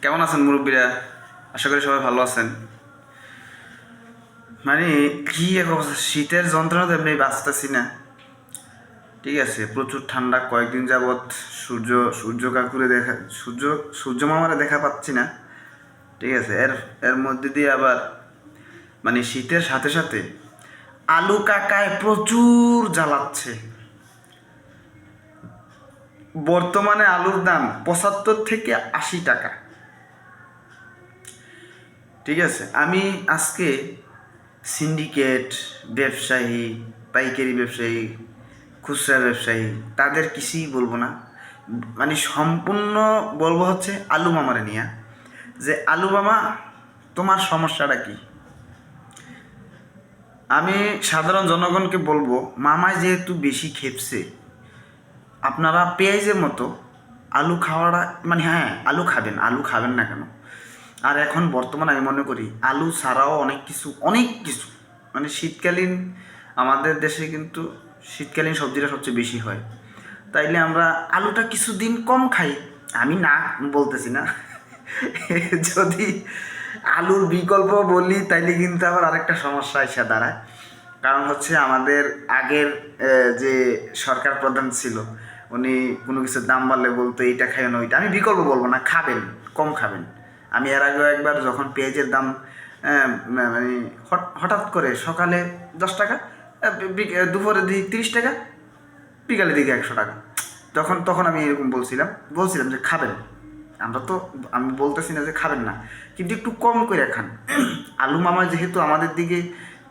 কেমন আছেন মুরব্বীরা? আশা করি সবাই ভালো আছেন। মানে কি এক অবস্থা, শীতের যন্ত্রণা তো এমনি বাঁচতেছি না। ঠিক আছে, প্রচুর ঠান্ডা, কয়েকদিন যাবৎ সূর্য সূর্য কাকুরে দেখা সূর্য মামারে দেখা পাচ্ছি না। ঠিক আছে, এর এর মধ্যে দিয়ে আবার মানে শীতের সাথে সাথে আলু কাকায় প্রচুর জ্বালাচ্ছে। বর্তমানে আলুর দাম 75 থেকে 80 টাকা। ঠিক আছে, আমি আজকে সিন্ডিকেট ব্যবসায়ী, পাইকারি ব্যবসায়ী, খুচরা ব্যবসায়ী, তাদের কিছুই বলবো না। মানে সম্পূর্ণ বলবো হচ্ছে আলু মামারে নিয়ে, যে আলু মামা তোমার সমস্যাটা কি। আমি সাধারণ জনগণকে বলবো, মামায় যেহেতু বেশি খেপছে, আপনারা পেঁয়াজের মতো আলু খাওয়াটা, মানে হ্যাঁ আলু খাবেন, আলু খাবেন না কেন। আর এখন বর্তমানে আমি মনে করি আলু ছাড়াও অনেক কিছু মানে শীতকালীন, আমাদের দেশে কিন্তু শীতকালীন সবজিটা সবচেয়ে বেশি হয়। তাইলে আমরা আলুটা কিছুদিন কম খাই। আমি না বলতেছি না যদি আলুর বিকল্প বলি তাইলে কিন্তু আবার আরেকটা সমস্যা এসে দাঁড়ায়। কারণ হচ্ছে আমাদের আগের যে সরকার প্রধান ছিল, উনি কোনো কিছুর দাম বাড়লে বলতো এইটা খাই না ওইটা। আমি বিকল্প বলবো না, খাবেন, কম খাবেন। আমি এর আগেও একবার যখন পেঁয়াজের দাম মানে হঠাৎ করে সকালে 10 টাকা, দুপুরে দিকে 30 টাকা, বিকালের দিকে 100 টাকা, তখন আমি এরকম বলছিলাম যে খাবেন। আমি বলতেছি না যে খাবেন না, কিন্তু একটু কম করে খান। আলু মামা যেহেতু আমাদের দিকে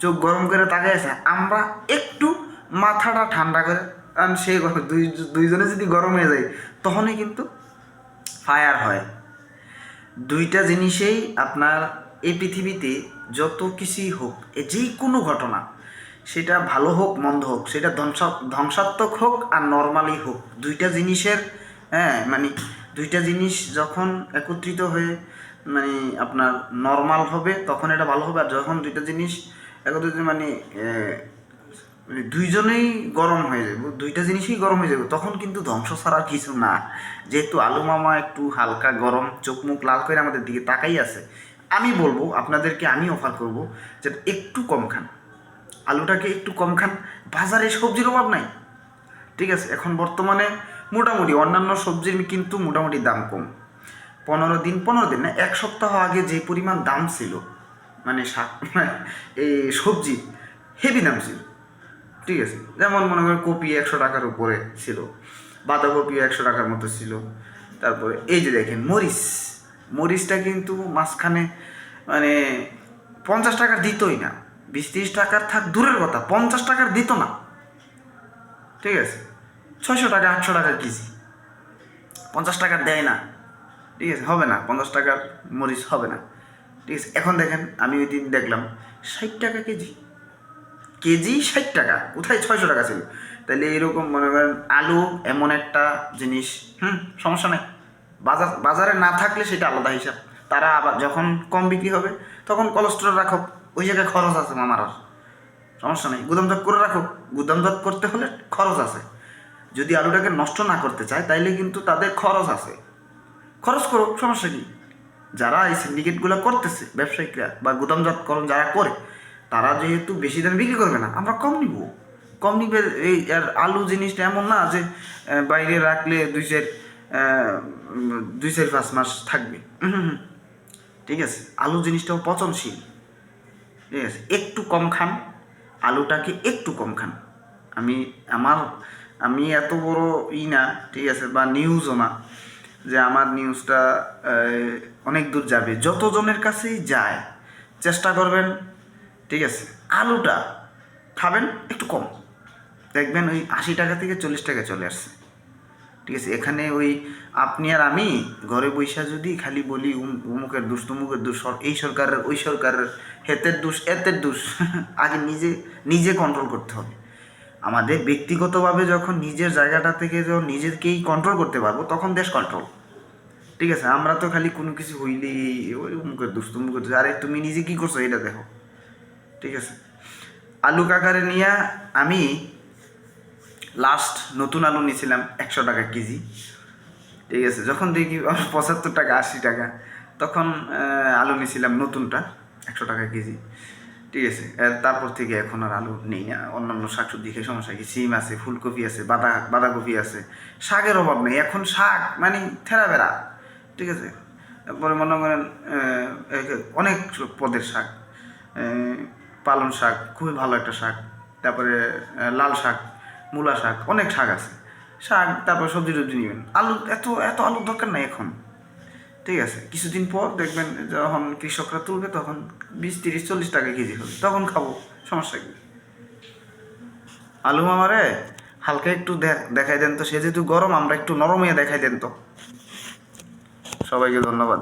চোখ গরম করে তাকায় আছে, আমরা একটু মাথাটা ঠান্ডা করে, কারণ সে দুইজনে যদি গরম হয়ে যায় তখনই কিন্তু ফায়ার হয়। দুইটা জিনিসেই আপনার এই পৃথিবীতে যত কিছুই হোক, যেই কোনো ঘটনা, সেটা ভালো হোক মন্দ হোক, সেটা ধ্বংসাত্মক হোক আর নর্মালি হোক, দুইটা জিনিসের, হ্যাঁ মানে দুইটা জিনিস যখন একত্রিত হয়ে মানে আপনার নর্মাল হবে তখন এটা ভালো হবে। আর যখন দুইটা জিনিস একত্রিত মানে দুইজনেই গরম হয়ে যাবে, দুইটা জিনিসই গরম হয়ে যাবে, তখন কিন্তু ধ্বংস ছাড়া কিছু না। যেহেতু আলু মামা একটু হালকা গরম, চোখ মুখ লাল করে আমাদের দিকে তাকাই আছে, আমি বলবো আপনাদেরকে, আমি অফার করব যে একটু কম খান, আলুটাকে একটু কম খান। বাজারে সবজির অভাব নাই। ঠিক আছে, এখন বর্তমানে মোটামুটি অন্যান্য সবজির কিন্তু মোটামুটি দাম কম। 15 দিন না, 1 সপ্তাহ আগে যে পরিমাণ দাম ছিল, মানে এই সবজি হেভি দাম ছিল। ঠিক আছে, যেমন মনে করেন কপি 100 টাকার উপরে ছিল, বাঁধাকপিও 100 টাকার মতো ছিল। তারপরে এই যে দেখেন মরিচটা কিন্তু মাঝখানে মানে 50 টাকার দিতই না, 20-30 টাকার থাক দূরের কথা, 50 টাকার দিত না। ঠিক আছে, 600 টাকা 800 টাকা কেজি, 50 টাকার দেয় না। ঠিক আছে, হবে না, 50 টাকার মরিচ হবে না। ঠিক আছে, এখন দেখেন আমি ওই দিন দেখলাম 60 টাকা কেজি, কেজি 60 টাকা, কোথায় 600 টাকা ছিল। তাহলে এরকম মনে করেন আলু এমন একটা জিনিস, সমস্যা নেই, বাজারে না থাকলে সেটা আলাদা হিসাব। তারা আবার যখন কম বিক্রি হবে তখন কোলেস্টোরেল রাখো, ওই জায়গায় খরচ আছে মামার, আর সমস্যা নেই, গুদামজাত করে রাখো, গুদামজাত করতে হলে খরচ আছে। যদি আলুটাকে নষ্ট না করতে চায় তাইলে কিন্তু তাদের খরচ আছে, খরচ করো, সমস্যা কি। যারা এই সিন্ডিকেটগুলো করতেছে, ব্যবসায়িকরা বা গুদামজাতকরণ যারা করে, তারা যেহেতু বেশি দামে বিক্রি করবে না, আমরা কম নিবে। এই আর আলু জিনিসটা এমন না যে বাইরে রাখলে 2-4-5 মাস থাকবে। ঠিক আছে, আলু জিনিসটাও পচনশীল। ঠিক আছে, একটু কম খান, আলুটাকে একটু কম খান। আমি আমার আমি এত বড় না, ঠিক আছে, বা নিউজও না যে আমার নিউজটা অনেক দূর যাবে। যতজনের কাছেই যায় চেষ্টা করবেন, ঠিক আছে, আলুটা খাবেন একটু কম, দেখবেন ওই 80 টাকা থেকে 40 টাকা চলে আসছে। ঠিক আছে, এখানে ওই আপনি আর আমি ঘরে বৈশা যদি খালি বলি উমুকের দোষ তুমুকের দোষ, এই সরকারের ওই সরকারের, হেতের দোষ এতের দোষ, আগে নিজে কন্ট্রোল করতে হবে। আমাদের ব্যক্তিগতভাবে যখন নিজের জায়গাটা থেকে যখন নিজেকেই কন্ট্রোল করতে পারবো তখন দেশ কন্ট্রোল। ঠিক আছে, আমরা তো খালি কোনো কিছু হইলেই ওই মুখের দোষ তুমুকের দোষ, আরে তুমি নিজে কী করছো এটা দেখো। ঠিক আছে, আলু কাকারে নিয়ে আমি লাস্ট নতুন আলু নিয়েছিলাম 100 টাকা কেজি। ঠিক আছে, যখন দেখি 75 টাকা 80 টাকা, তখন আলু নিয়েছিলাম নতুনটা 100 টাকা কেজি, ঠিক আছে। তারপর থেকে এখন আর আলু নেই না। অন্যান্য শাকসবজি খেয়ে সমস্যা কি, সিম আছে, ফুলকপি আছে, বাঁধাকপি আছে, শাকের অভাব নেই এখন। শাক মানে থেরাবেরা, ঠিক আছে। তারপরে মনে করেন অনেক পদের শাক, পালং শাক খুবই ভালো একটা শাক, তারপরে লাল শাক, মূলা শাক, অনেক শাক আছে শাক। তারপর সবজি টবজি নেবেন, আলু এত এত আলুর দরকার নাই এখন, ঠিক আছে। কিছুদিন পর দেখবেন যখন কৃষকরা তুলবে তখন 20, 30, 40 টাকা কেজি হবে, তখন খাবো, সমস্যা কি। আলু মামারে হালকা একটু দেখাই দেন তো, সে যেহেতু গরম আমরা একটু নরম হয়ে দেখাই দেন তো। সবাইকে ধন্যবাদ।